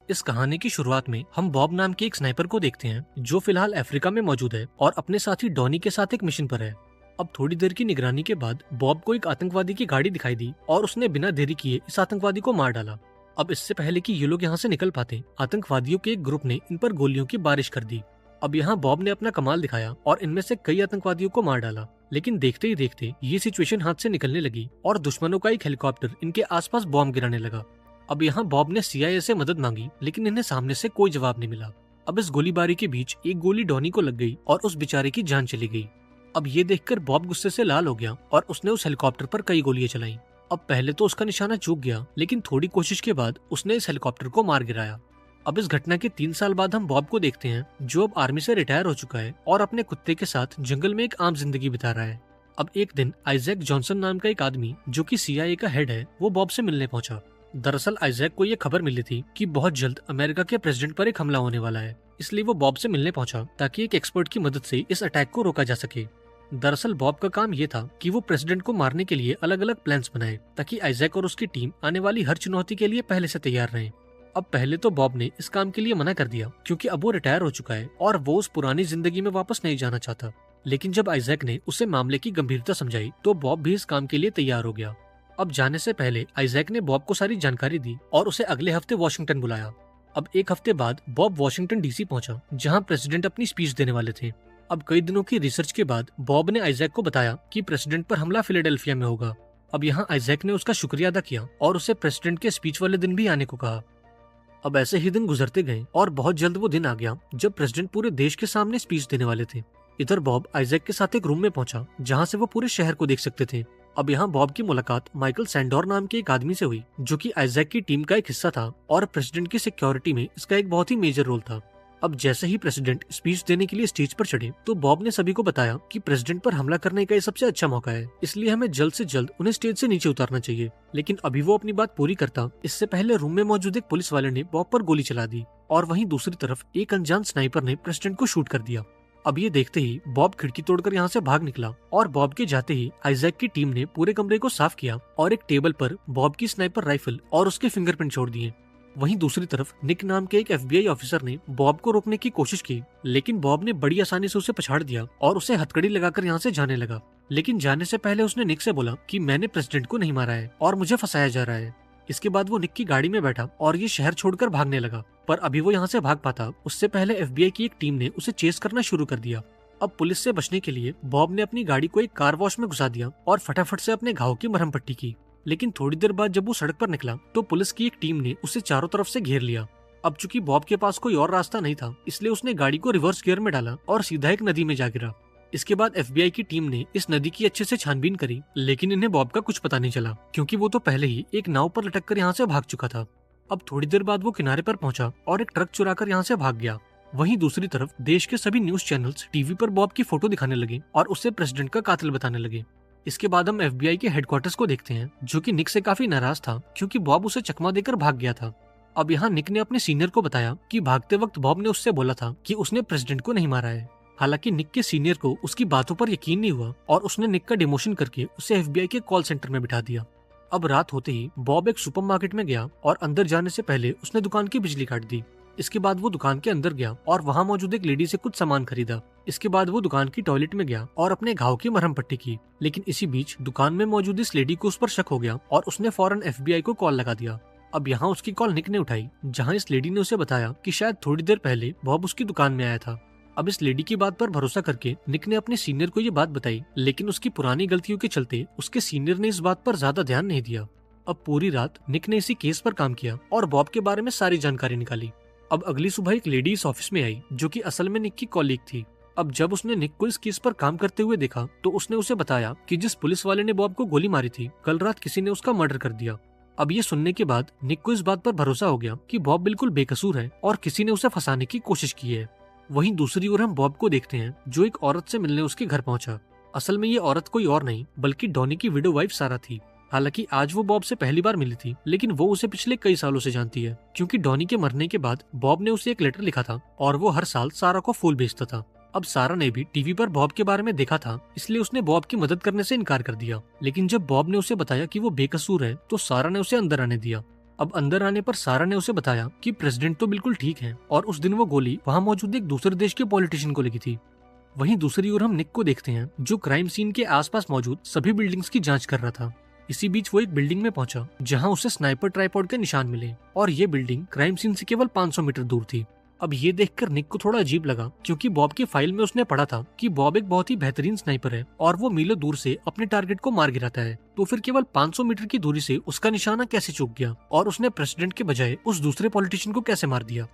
इस कहानी की शुरुआत में हम बॉब नाम के एक स्नाइपर को देखते हैं जो फिलहाल अफ्रीका में मौजूद है और अपने साथी डॉनी के साथ एक मिशन पर है। अब थोड़ी देर की निगरानी के बाद बॉब को एक आतंकवादी की गाड़ी दिखाई दी और उसने बिना देरी किए इस आतंकवादी को मार डाला। अब इससे पहले कि ये लोग यहाँ से निकल पाते, आतंकवादियों के एक ग्रुप ने इन पर गोलियों की बारिश कर दी। अब यहाँ बॉब ने अपना कमाल दिखाया और इनमें से कई आतंकवादियों को मार डाला। लेकिन देखते ही देखते ये सिचुएशन हाथ से निकलने लगी और दुश्मनों का एक हेलीकॉप्टर इनके आसपास बॉम्ब गिराने लगा। अब यहाँ बॉब ने CIA से मदद मांगी, लेकिन इन्हें सामने से कोई जवाब नहीं मिला। अब इस गोलीबारी के बीच एक गोली डॉनी को लग गई और उस बेचारे की जान चली गई। अब ये देखकर बॉब गुस्से से लाल हो गया और उसने उस हेलीकॉप्टर पर कई गोलियां चलाई। अब पहले तो उसका निशाना चूक गया, लेकिन थोड़ी कोशिश के बाद उसने इस हेलीकॉप्टर को मार गिराया। अब इस घटना के 3 साल बाद हम बॉब को देखते हैं जो अब आर्मी से रिटायर हो चुका है और अपने कुत्ते के साथ जंगल में एक आम जिंदगी बिता रहा है। अब एक दिन आइजैक जॉनसन नाम का एक आदमी जो कि CIA का हेड है, वो बॉब से मिलने पहुंचा। दरअसल आइजैक को ये खबर मिली थी कि बहुत जल्द अमेरिका के प्रेसिडेंट पर एक हमला होने वाला है, इसलिए वो बॉब से मिलने पहुंचा ताकि एक एक्सपर्ट की मदद से इस अटैक को रोका जा सके। दरअसल बॉब का काम ये था कि वो प्रेसिडेंट को मारने के लिए अलग अलग प्लान्स बनाए ताकि आइजैक और उसकी टीम आने वाली हर चुनौती के लिए पहले से तैयार रहें। अब पहले तो बॉब ने इस काम के लिए मना कर दिया क्योंकि अब वो रिटायर हो चुका है और वो उस पुरानी जिंदगी में वापस नहीं जाना चाहता। लेकिन जब आइजैक ने उसे मामले की गंभीरता समझाई तो बॉब भी इस काम के लिए तैयार हो गया। अब जाने से पहले आइजैक ने बॉब को सारी जानकारी दी और उसे अगले हफ्ते वॉशिंगटन बुलाया। अब एक हफ्ते बाद बॉब वॉशिंगटन DC पहुंचा जहां प्रेसिडेंट अपनी स्पीच देने वाले थे। अब कई दिनों की रिसर्च के बाद बॉब ने आइजैक को बताया कि प्रेसिडेंट पर हमला फिलाडेल्फिया में होगा। अब यहाँ आइजैक ने उसका शुक्रिया अदा किया और उसे प्रेसिडेंट के स्पीच वाले दिन भी आने को कहा। अब ऐसे ही दिन गुजरते गए और बहुत जल्द वो दिन आ गया जब प्रेसिडेंट पूरे देश के सामने स्पीच देने वाले थे। इधर बॉब आइजैक के साथ एक रूम में पहुंचा जहां से वो पूरे शहर को देख सकते थे। अब यहाँ बॉब की मुलाकात माइकल सैंडोर नाम के एक आदमी से हुई जो कि आइजैक की टीम का एक हिस्सा था और प्रेसिडेंट की सिक्योरिटी में इसका एक बहुत ही मेजर रोल था। अब जैसे ही प्रेसिडेंट स्पीच देने के लिए स्टेज पर चढ़े तो बॉब ने सभी को बताया कि प्रेसिडेंट पर हमला करने का ये सबसे अच्छा मौका है, इसलिए हमें जल्द से जल्द उन्हें स्टेज से नीचे उतारना चाहिए। लेकिन अभी वो अपनी बात पूरी करता, इससे पहले रूम में मौजूद एक पुलिस वाले ने बॉब पर गोली चला दी और वहीं दूसरी तरफ एक अनजान स्नाइपर ने प्रेसिडेंट को शूट कर दिया। अब ये देखते ही बॉब खिड़की तोड़कर यहाँ से भाग निकला और बॉब के जाते ही आइजैक की टीम ने पूरे कमरे को साफ किया और एक टेबल पर बॉब की स्नाइपर राइफल और उसके फिंगरप्रिंट छोड़ दिए। वहीं दूसरी तरफ निक नाम के एक FBI ऑफिसर ने बॉब को रोकने की कोशिश की, लेकिन बॉब ने बड़ी आसानी से उसे पछाड़ दिया और उसे हथकड़ी लगाकर यहाँ से जाने लगा। लेकिन जाने से पहले उसने निक से बोला कि मैंने प्रेसिडेंट को नहीं मारा है और मुझे फंसाया जा रहा है। इसके बाद वो निक की गाड़ी में बैठा और ये शहर छोड़कर भागने लगा, पर अभी वो यहाँ से भाग पाता उससे पहले FBI की एक टीम ने उसे चेस करना शुरू कर दिया। अब पुलिस से बचने के लिए बॉब ने अपनी गाड़ी को एक कार वॉश में घुसा दिया और फटाफट से अपने घाव की मरहम पट्टी की। लेकिन थोड़ी देर बाद जब वो सड़क पर निकला तो पुलिस की एक टीम ने उसे चारों तरफ से घेर लिया। अब चूंकि बॉब के पास कोई और रास्ता नहीं था, इसलिए उसने गाड़ी को रिवर्स गियर में डाला और सीधा एक नदी में जा गिरा। इसके बाद FBI की टीम ने इस नदी की अच्छे से छानबीन करी, लेकिन इन्हें बॉब का कुछ पता नहीं चला क्योंकि वो तो पहले ही एक नाव पर लटक कर यहाँ से भाग चुका था। अब थोड़ी देर बाद वो किनारे पर पहुंचा और एक ट्रक चुरा कर यहाँ से भाग गया। वहीं दूसरी तरफ देश के सभी न्यूज चैनल्स टीवी पर बॉब की फोटो दिखाने लगे और उसे प्रेसिडेंट का कातिल बताने लगे। इसके बाद हम FBI के हेडक्वार्टर्स को देखते हैं जो कि निक से काफी नाराज था क्योंकि बॉब उसे चकमा देकर भाग गया था। अब यहाँ निक ने अपने सीनियर को बताया कि भागते वक्त बॉब ने उससे बोला था कि उसने प्रेसिडेंट को नहीं मारा है। हालांकि निक के सीनियर को उसकी बातों पर यकीन नहीं हुआ और उसने निक का डिमोशन करके उसे FBI के कॉल सेंटर में बिठा दिया। अब रात होते ही बॉब एक सुपरमार्केट में गया और अंदर जाने से पहले उसने दुकान की बिजली काट दी। इसके बाद वो दुकान के अंदर गया और वहाँ मौजूद एक लेडी से कुछ सामान खरीदा। इसके बाद वो दुकान की टॉयलेट में गया और अपने घाव की मरहम पट्टी की। लेकिन इसी बीच दुकान में मौजूद इस लेडी को उस पर शक हो गया और उसने फौरन FBI को कॉल लगा दिया। अब यहाँ उसकी कॉल निक ने उठाई, जहाँ इस लेडी ने उसे बताया कि शायद थोड़ी देर पहले बॉब उसकी दुकान में आया था। अब इस लेडी की बात पर भरोसा करके निक ने अपने सीनियर को ये बात बताई, लेकिन उसकी पुरानी गलतियों के चलते उसके सीनियर ने इस बात पर ज्यादा ध्यान नहीं दिया। अब पूरी रात निक ने इसी केस पर काम किया और बॉब के बारे में सारी जानकारी निकाली। अब अगली सुबह एक लेडी इस ऑफिस में आई जो कि असल में निक की कॉलीग थी। अब जब उसने निक को इस केस पर काम करते हुए देखा तो उसने उसे बताया कि जिस पुलिस वाले ने बॉब को गोली मारी थी, कल रात किसी ने उसका मर्डर कर दिया। अब ये सुनने के बाद निक को इस बात पर भरोसा हो गया कि बॉब बिल्कुल बेकसूर है और किसी ने उसे फंसाने की कोशिश की है। वहीं दूसरी ओर हम बॉब को देखते हैं जो एक औरत से मिलने उसके घर पहुंचा। असल में ये औरत कोई और नहीं बल्कि डॉनी की विडो वाइफ सारा थी। हालांकि आज वो बॉब से पहली बार मिली थी, लेकिन वो उसे पिछले कई सालों से जानती है क्योंकि डॉनी के मरने के बाद बॉब ने उसे एक लेटर लिखा था और वो हर साल सारा को फूल भेजता था। अब सारा ने भी टीवी पर बॉब के बारे में देखा था, इसलिए उसने बॉब की मदद करने से इनकार कर दिया। लेकिन जब बॉब ने उसे बताया कि वो बेकसूर है तो सारा ने उसे अंदर आने दिया। अब अंदर आने पर सारा ने उसे बताया कि प्रेसिडेंट तो बिल्कुल ठीक है और उस दिन वो गोली वहाँ मौजूद एक दूसरे देश के पॉलिटिशियन को लगी थी। वहीं दूसरी ओर हम निक को देखते हैं जो क्राइम सीन के आसपास मौजूद सभी बिल्डिंग्स की जांच कर रहा था। इसी बीच वो एक बिल्डिंग में पहुंचा जहां उसे स्नाइपर ट्राइपॉड के निशान मिले और ये बिल्डिंग क्राइम सीन से केवल 500 मीटर दूर थी। अब ये देखकर निक को थोड़ा अजीब लगा क्योंकि बॉब की फाइल में उसने पढ़ा था कि बॉब एक बहुत ही बेहतरीन स्नाइपर है और वो मीलों दूर से अपने टारगेट को मार गिराता है। तो फिर केवल 500 मीटर की दूरी से उसका निशाना कैसे चूक गया और उसने प्रेसिडेंट के बजाय उस दूसरे पॉलिटिशियन को कैसे मार दिया।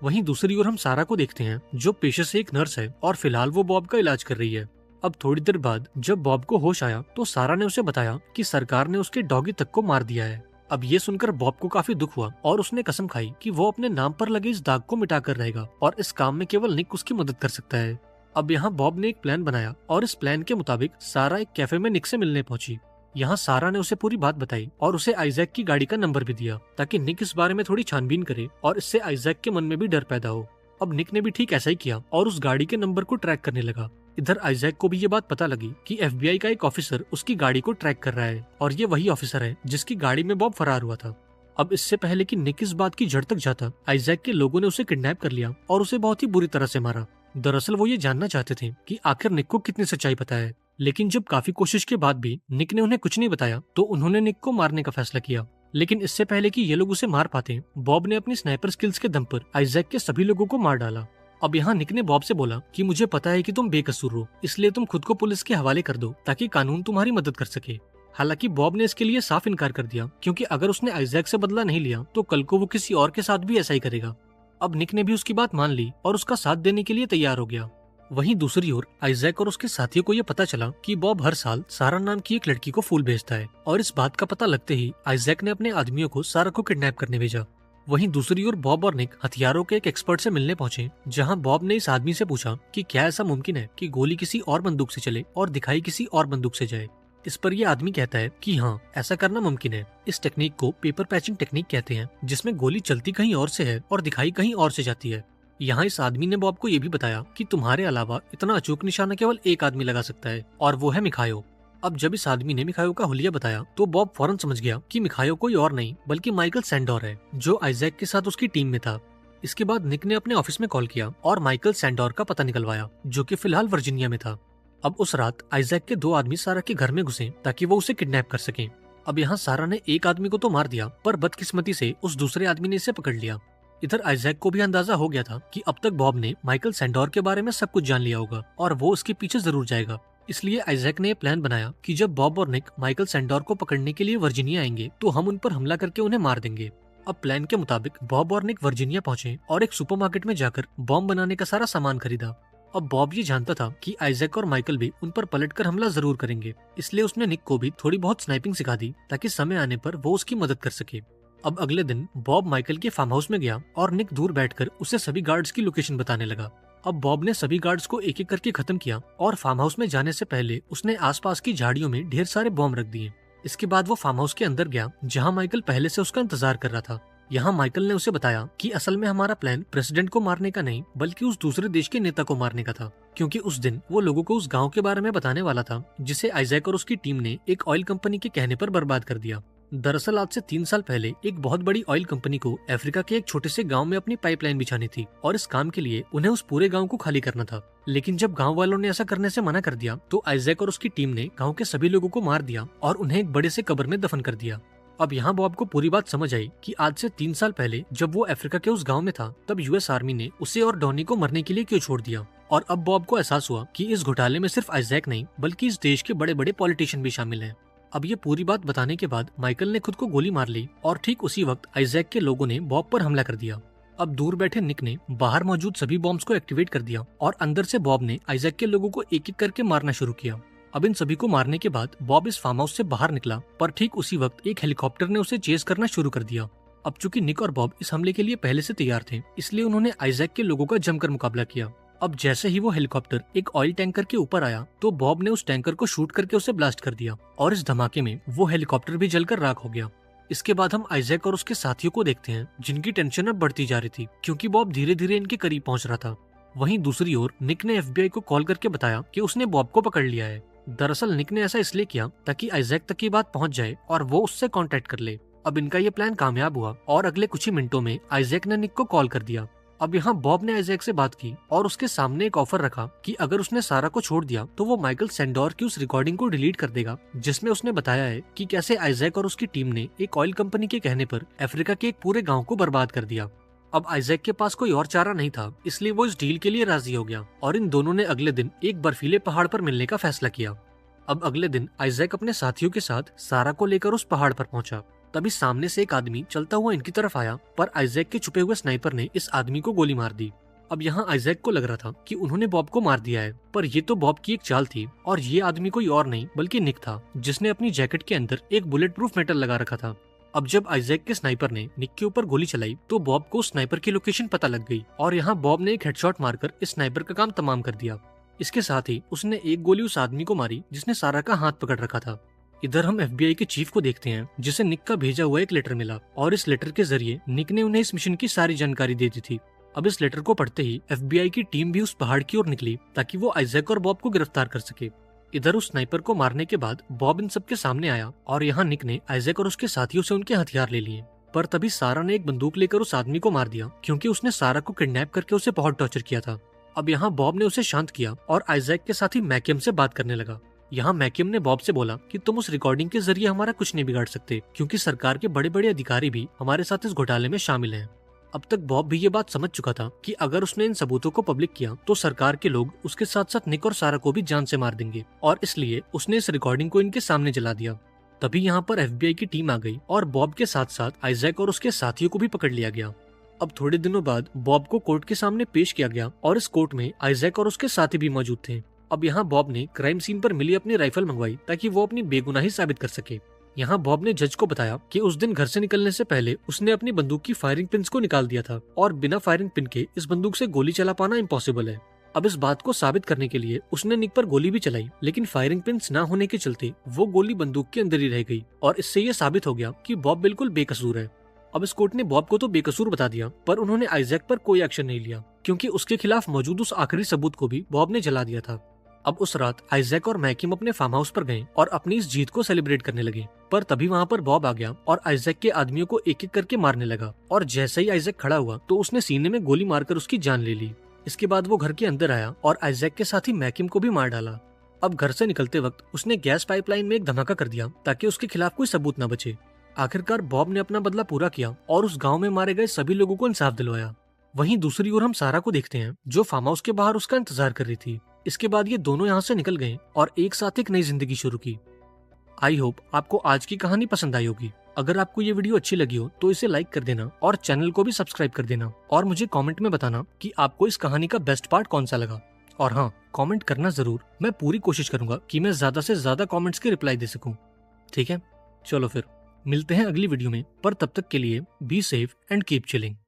वहीं दूसरी ओर हम सारा को देखते हैं जो पेशे से एक नर्स है और फिलहाल वो बॉब का इलाज कर रही है। अब थोड़ी देर बाद जब बॉब को होश आया तो सारा ने उसे बताया कि सरकार ने उसके डॉगी तक को मार दिया है। अब ये सुनकर बॉब को काफी दुख हुआ और उसने कसम खाई कि वो अपने नाम पर लगे इस दाग को मिटा कर रहेगा और इस काम में केवल निक उसकी मदद कर सकता है। अब यहाँ बॉब ने एक प्लान बनाया और इस प्लान के मुताबिक सारा एक कैफे में निक से मिलने पहुंची। यहाँ सारा ने उसे पूरी बात बताई और उसे आइजैक की गाड़ी का नंबर भी दिया ताकि निक इस बारे में थोड़ी छानबीन करे और इससे आइजैक के मन में भी डर पैदा हो। अब निक ने भी ठीक ऐसा ही किया और उस गाड़ी के नंबर को ट्रैक करने लगा। इधर आइजैक को भी ये बात पता लगी कि FBI का एक ऑफिसर उसकी गाड़ी को ट्रैक कर रहा है और ये वही ऑफिसर है जिसकी गाड़ी में बॉब फरार हुआ था। अब इससे पहले कि निक इस बात की जड़ तक जाता, आइजैक के लोगों ने उसे किडनैप कर लिया और उसे बहुत ही बुरी तरह से मारा। दरअसल वो ये जानना चाहते थे कि आखिर निक को कितनी सच्चाई पता है, लेकिन जब काफी कोशिश के बाद भी निक ने उन्हें कुछ नहीं बताया तो उन्होंने निक को मारने का फैसला किया। लेकिन इससे पहले कि ये लोग उसे मार पाते, बॉब ने अपनी स्नाइपर स्किल्स के दम पर आइजैक के सभी लोगों को मार डाला। अब यहाँ निक ने बॉब से बोला कि मुझे पता है कि तुम बेकसूर हो, इसलिए तुम खुद को पुलिस के हवाले कर दो ताकि कानून तुम्हारी मदद कर सके। हालांकि बॉब ने इसके लिए साफ इनकार कर दिया क्योंकि अगर उसने आइजैक से बदला नहीं लिया तो कल को वो किसी और के साथ भी ऐसा ही करेगा। अब निक ने भी उसकी बात मान ली और उसका साथ देने के लिए तैयार हो गया। वहीं दूसरी ओर आइजैक और उसके साथियों को यह पता चला कि बॉब हर साल सारा नाम की एक लड़की को फूल भेजता है और इस बात का पता लगते ही आइजैक ने अपने आदमियों को सारा को किडनैप करने भेजा। वहीं दूसरी ओर बॉब और निक हथियारों के एक एक्सपर्ट से मिलने पहुंचे जहां बॉब ने इस आदमी से पूछा कि क्या ऐसा मुमकिन है कि गोली किसी और बंदूक से चले और दिखाई किसी और बंदूक से जाए। इस पर यह आदमी कहता है कि हाँ, ऐसा करना मुमकिन है। इस टेक्निक को पेपर पैचिंग टेक्निक कहते हैं जिसमें गोली चलती कहीं और से है और दिखाई कहीं और से जाती है। यहाँ इस आदमी ने बॉब को ये भी बताया कि तुम्हारे अलावा इतना अचूक निशाना केवल एक आदमी लगा सकता है और वो है मिखायो। अब जब इस आदमी ने मिखायो का हुलिया बताया तो बॉब फौरन समझ गया कि मिखायो कोई और नहीं बल्कि माइकल सैंडोर है जो आइजैक के साथ उसकी टीम में था। इसके बाद निक ने अपने ऑफिस में कॉल किया और माइकल सैंडोर का पता निकलवाया जो कि फिलहाल वर्जीनिया में था। अब उस रात आइजैक के 2 आदमी सारा के घर में घुसे ताकि वो उसे किडनैप कर सकें। अब यहाँ सारा ने एक आदमी को तो मार दिया पर बदकिस्मती से उस दूसरे आदमी ने इसे पकड़ लिया। इधर आइजैक को भी अंदाजा हो गया था कि अब तक बॉब ने माइकल सैंडोर के बारे में सब कुछ जान लिया होगा और वो उसके पीछे जरूर जाएगा। इसलिए आइजैक ने प्लान बनाया कि जब बॉब और निक माइकल सैंडोर को पकड़ने के लिए वर्जीनिया आएंगे तो हम उन पर हमला करके उन्हें मार देंगे। अब प्लान के मुताबिक बॉब और निक वर्जीनिया पहुंचे और एक सुपरमार्केट में जाकर बॉम्ब बनाने का सारा सामान खरीदा। अब बॉब ये जानता था कि आइजैक और माइकल भी उन पर पलटकर हमला जरूर करेंगे, इसलिए उसने निक को भी थोड़ी बहुत स्नाइपिंग सिखा दी ताकि समय आने पर वो उसकी मदद कर सके। अब अगले दिन बॉब माइकल के फार्म हाउस में गया और निक दूर बैठकर उसे सभी गार्ड्स की लोकेशन बताने लगा। अब बॉब ने सभी गार्ड्स को एक एक करके खत्म किया और फार्म हाउस में जाने से पहले उसने आसपास की झाड़ियों में ढेर सारे बॉम्ब रख दिए। इसके बाद वो फार्म हाउस के अंदर गया जहाँ माइकल पहले से उसका इंतजार कर रहा था। यहाँ माइकल ने उसे बताया कि असल में हमारा प्लान प्रेसिडेंट को मारने का नहीं बल्कि उस दूसरे देश के नेता को मारने का था, क्योंकि उस दिन वो लोगों को उस गांव के बारे में बताने वाला था जिसे आइजैक और उसकी टीम ने एक ऑयल कंपनी के कहने पर बर्बाद कर दिया। दरअसल आज से 3 साल पहले एक बहुत बड़ी ऑयल कंपनी को अफ्रीका के एक छोटे से गांव में अपनी पाइपलाइन बिछानी थी और इस काम के लिए उन्हें उस पूरे गांव को खाली करना था। लेकिन जब गांव वालों ने ऐसा करने से मना कर दिया तो आइजैक और उसकी टीम ने गांव के सभी लोगों को मार दिया और उन्हें एक बड़े से कब्र में दफन कर दिया। अब यहाँ बॉब को पूरी बात समझ आई कि आज से 3 साल पहले जब वो अफ्रीका के उस गांव में था तब US आर्मी ने उसे और डॉनी को मरने के लिए क्यों छोड़ दिया। और अब बॉब को एहसास हुआ कि इस घोटाले में सिर्फ आइजैक नहीं बल्कि इस देश के बड़े बड़े पॉलिटिशियन भी शामिल हैं। अब ये पूरी बात बताने के बाद माइकल ने खुद को गोली मार ली और ठीक उसी वक्त आइजैक के लोगों ने बॉब पर हमला कर दिया। अब दूर बैठे निक ने बाहर मौजूद सभी बॉम्ब्स को एक्टिवेट कर दिया और अंदर से बॉब ने आइजैक के लोगों को एक एक करके मारना शुरू किया। अब इन सभी को मारने के बाद बॉब इस फार्म हाउस से बाहर निकला पर ठीक उसी वक्त एक हेलीकॉप्टर ने उसे चेज करना शुरू कर दिया। अब चूंकि निक और बॉब इस हमले के लिए पहले से तैयार थे इसलिए उन्होंने आइजैक के लोगों का जमकर मुकाबला किया। अब जैसे ही वो हेलीकॉप्टर एक ऑयल टैंकर के ऊपर आया तो बॉब ने उस टैंकर को शूट करके उसे ब्लास्ट कर दिया और इस धमाके में वो हेलीकॉप्टर भी जलकर राख हो गया। इसके बाद हम आइजैक और उसके साथियों को देखते हैं जिनकी टेंशन अब बढ़ती जा रही थी क्योंकि बॉब धीरे धीरे इनके करीब पहुंच रहा था। वहीं दूसरी ओर निक ने FBI को कॉल करके बताया कि उसने बॉब को पकड़ लिया है। दरअसल निक ने ऐसा इसलिए किया ताकि आइजैक तक की बात पहुंच जाए और वो उससे कांटेक्ट कर ले। अब इनका ये प्लान कामयाब हुआ और अगले कुछ ही मिनटों में आइजैक ने निक को कॉल कर दिया। अब यहाँ बॉब ने आइजैक से बात की और उसके सामने एक ऑफर रखा कि अगर उसने सारा को छोड़ दिया तो वो माइकल सैंडोर की उस रिकॉर्डिंग को डिलीट कर देगा, जिसमें उसने बताया है कि कैसे आइजैक और उसकी टीम ने एक ऑयल कंपनी के कहने पर अफ्रीका के एक पूरे गाँव को बर्बाद कर दिया। अब आइजैक के पास कोई और चारा नहीं था, इसलिए वो इस डील के लिए राजी हो गया और इन दोनों ने अगले दिन एक बर्फीले पहाड़ पर मिलने का फैसला किया। अब अगले दिन आइजैक अपने साथियों के साथ सारा को लेकर उस पहाड़ पर पहुंचा। तभी सामने से एक आदमी चलता हुआ इनकी तरफ आया, पर आइजैक के छुपे हुए स्नाइपर ने इस आदमी को गोली मार दी। अब यहाँ आइजैक को लग रहा था कि उन्होंने बॉब को मार दिया है, पर ये तो बॉब की एक चाल थी और ये आदमी कोई और नहीं बल्कि निक था, जिसने अपनी जैकेट के अंदर एक बुलेट प्रूफ मेटल लगा रखा था। अब जब आइजैक के स्नाइपर ने निक के ऊपर गोली चलाई तो बॉब को स्नाइपर की लोकेशन पता लग गई और यहाँ बॉब ने एक हेडशॉट मारकर इस स्नाइपर का काम तमाम कर दिया। इसके साथ ही उसने एक गोली उस आदमी को मारी जिसने सारा का हाथ पकड़ रखा था। इधर हम FBI के चीफ को देखते हैं, जिसे निक का भेजा हुआ एक लेटर मिला और इस लेटर के जरिए निक ने उन्हें इस मिशन की सारी जानकारी दे दी थी। अब इस लेटर को पढ़ते ही FBI की टीम भी उस पहाड़ की ओर निकली ताकि वो आइजैक और बॉब को गिरफ्तार कर सके। इधर उस स्नाइपर को मारने के बाद बॉब इन सबके सामने आया और यहाँ निक ने आइजैक और उसके साथियों से उनके हथियार ले लिए, पर तभी सारा ने एक बंदूक लेकर उस आदमी को मार दिया क्योंकि उसने सारा को किडनैप करके उसे बहुत टॉर्चर किया था। अब यहाँ बॉब ने उसे शांत किया और आइजैक के साथी मैकियम से बात करने लगा। यहाँ मैकियम ने बॉब से बोला कि तुम उस रिकॉर्डिंग के जरिए हमारा कुछ नहीं बिगाड़ सकते, क्योंकि सरकार के बड़े बड़े अधिकारी भी हमारे साथ इस घोटाले में शामिल हैं। अब तक बॉब भी ये बात समझ चुका था कि अगर उसने इन सबूतों को पब्लिक किया तो सरकार के लोग उसके साथ साथ निक और सारा को भी जान से मार देंगे, और इसलिए उसने इस रिकॉर्डिंग को इनके सामने जला दिया। तभी यहाँ पर FBI की टीम आ गई और बॉब के साथ साथ आइजैक और उसके साथियों को भी पकड़ लिया गया। अब थोड़े दिनों बाद बॉब को कोर्ट के सामने पेश किया गया और इस कोर्ट में आइजैक और उसके साथी भी मौजूद थे। अब यहाँ बॉब ने क्राइम सीन पर मिली अपनी राइफल मंगवाई ताकि वो अपनी बेगुनाही साबित कर सके। यहाँ बॉब ने जज को बताया कि उस दिन घर से निकलने से पहले उसने अपनी बंदूक की फायरिंग पिन्स को निकाल दिया था और बिना फायरिंग पिन के इस बंदूक से गोली चला पाना इम्पॉसिबल है। अब इस बात को साबित करने के लिए उसने निक पर गोली भी चलाई, लेकिन फायरिंग पिन्स ना होने के चलते वो गोली बंदूक के अंदर ही रह गई और इससे ये साबित हो गया कि बॉब बिल्कुल बेकसूर है। अब इस कोर्ट ने बॉब को तो बेकसूर बता दिया, पर उन्होंने आइजैक पर कोई एक्शन नहीं लिया क्योंकि उसके खिलाफ मौजूद उस आखिरी सबूत को भी बॉब ने जला दिया था। अब उस रात आइजैक और मैकियम अपने फार्म हाउस पर गए और अपनी इस जीत को सेलिब्रेट करने लगे, पर तभी वहाँ पर बॉब आ गया और आइजैक के आदमियों को एक एक करके मारने लगा और जैसे ही आइजैक खड़ा हुआ तो उसने सीने में गोली मारकर उसकी जान ले ली। इसके बाद वो घर के अंदर आया और आइजैक के साथ ही मैकियम को भी मार डाला। अब घर से निकलते वक्त उसने गैस पाइपलाइन में एक धमाका कर दिया ताकि उसके खिलाफ कोई सबूत न बचे। आखिरकार बॉब ने अपना बदला पूरा किया और उस गांव में मारे गए सभी लोगों को इंसाफ दिलवाया। वहीं दूसरी ओर हम सारा को देखते हैं जो फार्म हाउस के बाहर उसका इंतजार कर रही थी। इसके बाद ये दोनों यहाँ से निकल गए और एक साथ एक नई जिंदगी शुरू की। आई होप आपको आज की कहानी पसंद आई होगी। अगर आपको ये वीडियो अच्छी लगी हो तो इसे लाइक कर देना और चैनल को भी सब्सक्राइब कर देना और मुझे कमेंट में बताना कि आपको इस कहानी का बेस्ट पार्ट कौन सा लगा। और हाँ, कमेंट करना जरूर, मैं पूरी कोशिश करूंगा कि मैं ज्यादा से ज्यादा कमेंट्स के रिप्लाई दे सकूं। ठीक है, चलो फिर मिलते हैं अगली वीडियो में, पर तब तक के लिए be safe and keep chilling.